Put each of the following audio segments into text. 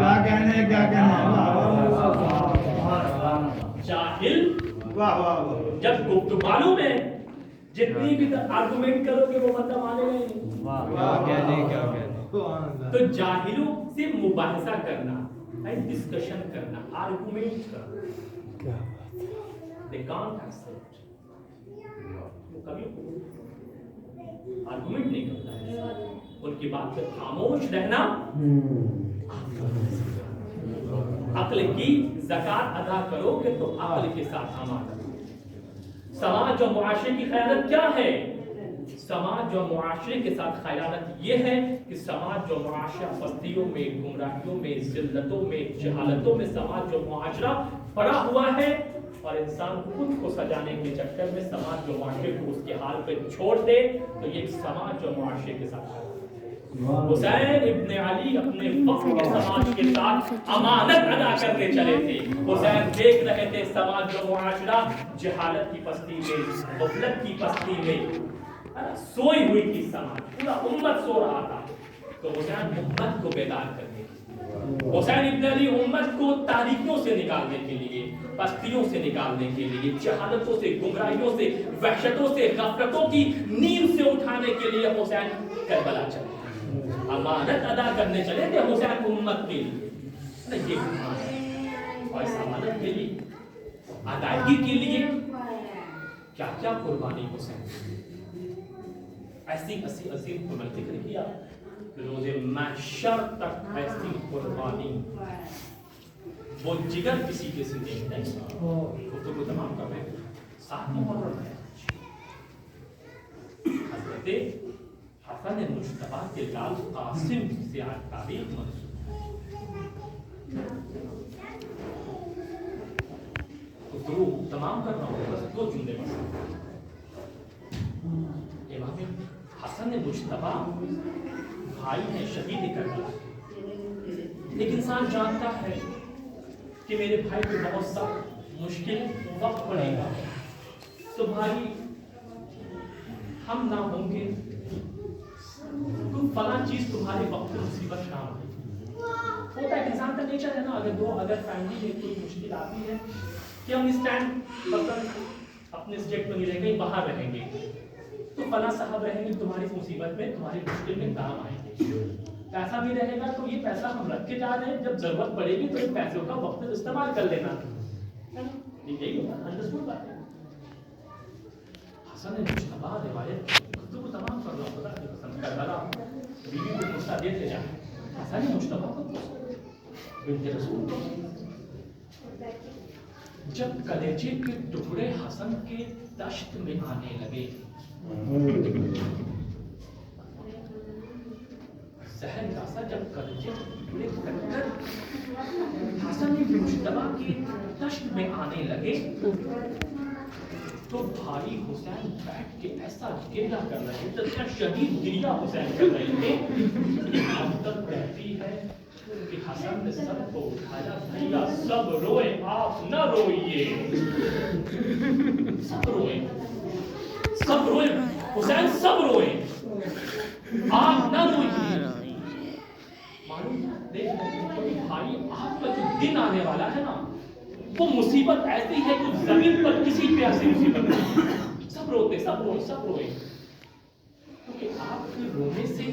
کیا کہنے کیا کہنے. جاہل واہ واہ واہ. جب گفتگو میں جتنی بھی آرگومنٹ کرو گے وہ بندہ مانے گا نہیں. کیا کہنے کیا کہنے. تو جاہلوں سے مباحثہ کرنا، ڈسکشن کرنا، آرگومنٹ کرنا، they can't accept. وہ کبھی آرگومنٹ نہیں کرتا ہے، ان کی بات پہ خاموش رہنا. عقل کی زکات ادا کرو گے تو عقل کے ساتھ امانت. سماج اور معاشرے کی خیانت کیا ہے؟ سماج اور معاشرے کے ساتھ خیانت یہ ہے کہ سماج اور معاشرہ پستیوں میں، گمراہیوں میں، ذلتوں میں، جہالتوں میں سماج اور معاشرہ پڑا ہوا ہے، اور انسان خود کو سجانے کے چکر میں سماج اور معاشرے کو اس کے حال پہ چھوڑ دے تو یہ سماج اور معاشرے کے ساتھ خیانت. حسین ابن علی اپنے وقت کے سماج کے ساتھ امانت ادا کرنے چلے تھے. حسین دیکھ رہے تھے سماج و معاشرہ جہالت کی پستی میں، غفلت کی پستی میں سوئی ہوئی تھی. سماج پورا امت سو رہا تھا، تو حسین امت کو بیدار کرنے کے، حسین ابن علی امت کو تاریکیوں سے نکالنے کے لیے، پستیوں سے نکالنے کے لیے، جہالتوں سے، گمراہیوں سے، وحشتوں سے، غفلتوں کی نیند سے اٹھانے کے لیے حسین کربلا چلے. امانت ادا کرنے چلے تھے حسین امت کے لیے. یہ اور اس امانت کے لیے، ادائیگی کے لیے کیا کیا قربانی حسین، ایسی ایسی عظیم کو میں ذکر کیا. روز محشر تک ایسی قربانی، وہ جگر کسی کے سندے میں نہیں. گفتگو تمام کر رہے ہیں. 7 محرم ہے. حضرت حسن مجتبیٰ کے لال قاسم سے آج تاریخ منسوب ہے. گفتگو تمام کر رہا ہوں، بس 2 جملے بس. امام حسن مجتبیٰ بھائی ہیں شہید کربلا. ایک انسان جانتا ہے کہ میرے بھائی کو بہت سخت مشکل وقت پڑے گا، تو بھائی ہم نہ ہوں گے تو فلاں چیز تمہارے وقت مصیبت نہ ہوتا ہے. انسان کا نیچر ہے نا، اگر فیملی میں کوئی مشکل آتی ہے کہ ہم اسٹینڈ اپنے اسٹیٹ میں نہیں رہیں گے، باہر رہیں گے، تو فلاں صاحب رہیں گے تمہاری مصیبت میں، تمہاری مشکل میں کام آئیں گے. پیسہ بھی رہے گا تو یہ پیسہ ہم رکھ کے جا رہے ہیں، جب ضرورت پڑے گی تو ان پیسوں کا وقت استعمال کر لینا. یہی ہوتا ہے، انڈرسٹوڈ بات ہے. حسن مجتبیٰ روایت گفتگو تمام کر رہا خدا کی قسم کربلا بیوی کو غصہ دیتے جائیں. حسن مجتبیٰ کو بنت رسول کو جب کلیجے کے ٹکڑے حسن کے دشت میں آنے لگے، ذہن کا سا جب کلیجے کے ٹکڑے کٹ کر حسن مجتبیٰ کی دشت میں آنے لگے تو بھائی حسین بیٹھ کے ایسا گریہ کر رہے تھے، اتنا شدید گریہ حسین کر رہے تھے. اب تک کہتی ہے کہ حسن نے سب کو اٹھایا، بھیا سب روئے آپ نہ روئیے. سب روئے، سب روئے حسین، سب روئے آپ نہ روئیے. معلوم دیکھ بھائی آپ کا جو دن آنے والا ہے نا، وہ مصیبت ایسی ہے کہ زمین پر کسی پہ ایسی مصیبت نہیں. سب روتے، سب روئے، سب روئے، کیونکہ آپ کے رونے سے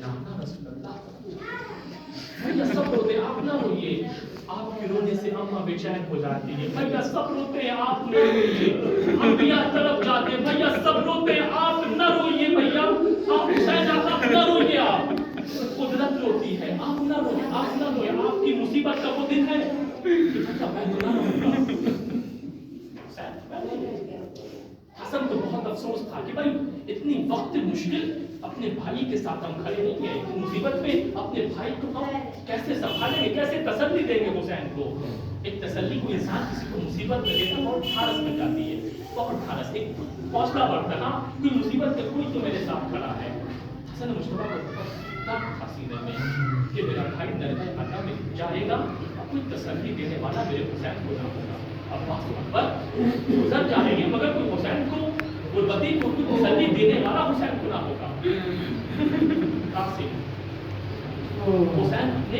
نانا رسول اللہ بھیا سب روتے، آپ نہ روئیے. آپ کے رونے سے اماں بے چین ہو جاتی ہے، بھیا سب روتے ہیں آپ نہ روئیے. انبیاء طرف جاتے ہیں، بھیا سب روتے ہیں آپ نہ روئیے. بھیا آپ حسین آپ نہ روئیے. آپ قدرت روتی ہے، آپ نہ روئے، آپ نہ روئے. آپ کی مصیبت کا وہ دن ہے حسن کو بہت افسوس تھا کہ بھائی اتنی وقت مشکل اپنے بھائی کے ساتھ ہم کھڑے نہیں ہیں. مصیبت میں اپنے بھائی کو ہم کیسے سنبھالیں گے، کیسے تسلی دیں گے حسین کو. ایک تسلی کو انسان کسی کو مصیبت میں دیتا بہت ڈھارس مل جاتی ہے، بہت ڈھارس، ایک حوصلہ بڑھتا نا، کوئی مصیبت میں کوئی تو میرے ساتھ کھڑا ہے. حسن مجتبیٰ کو بہت حسینہ میں کہ میرا بھائی نرمے عطا میں جائے گا، کوئی تسلی دینے والا میرے حسین کو نہ ہوگا. عباس اکبر گزر جائیں گے مگر کوئی حسین کو غربتی کو کوئی تسلی دینے والا حسین کو نہ ہوگا. قاسم حسین نے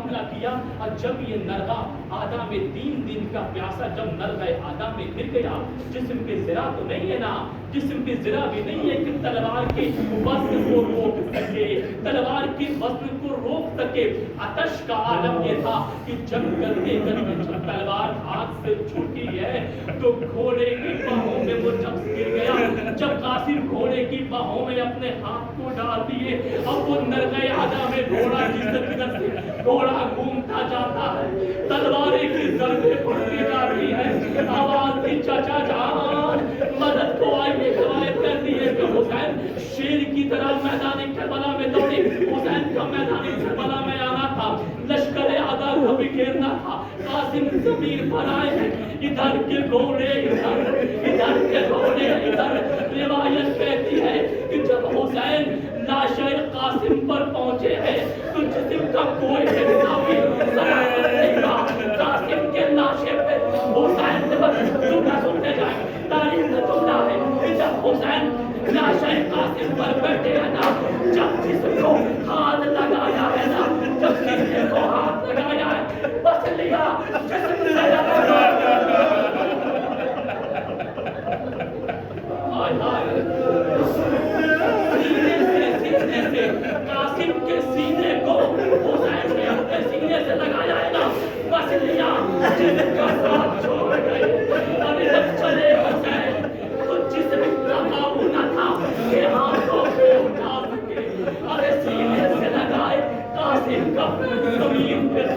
حملہ کیا اور جب یہ نرغہ آدھا میں 3 دن کا پیاسا جب نرغہ آدھا میں گر گیا، جسم کے ذرا تو نہیں ہے نا، جسم کے ذرا بھی نہیں ہے کہ تلوار کے وزن کو روک سکے، تلوار کے وزن کو روک سکے۔ آتش کا عالم یہ تھا کہ جب کرتے کرتے جب تلوار ہاتھ سے چھوٹی ہے تو گھوڑے کی باہوں میں وہ جب گر گیا، جب قاسم گھوڑے کی باہوں میں اپنے ہاتھ کو ڈال دیے، اب وہ نرغہ آدھا میں گھوڑا جدھر سے گھوڑا گھومتا جاتا ہے، تلواریں کی ضربیں پڑتی جاتی ہے، آواز کی چچا جان مدد کو آئیے روایت کرتی ہے کہ حسین شیر کی طرح میدان کربلا میں دوڑے، حسین کا میدان کربلا میں آنا تھا، لشکر آدھا کو بکھیرنا تھا، قاسم زمین پر آئے ہیں، ادھر کے گھوڑے ادھر کے گھوڑے ادھر۔ روایت کہتی ہے کہ جب حسین لاشیں قاسم پر پہنچے ہیں تو جسم کا کوئی حصہ بھی سلامت نہیں تھا، قاسم کے لاشے پہ حسین نے بس سنتے جائیں، تاریخ کا جملہ ہے کہ جب حسین لاشیں قاسم پر بیٹھے ہیں نا، جب جسم کو ہاتھ لگایا ہے نا، جب سینے کو ہاتھ لگایا ہے، بس لیا جسم سے لگا۔ سینے سے قاسم کے سینے کو حسین نے اپنے سینے سے لگایا ہے نا، بس لیا جسم کا ساتھ چھوڑ گئے۔ اور جب چلے حسین تو جسم کا قابو نہ تھا کہ ہاتھوں پہ اٹھا سکے، اور سینے سے لگائے قاسم کا زمین پہ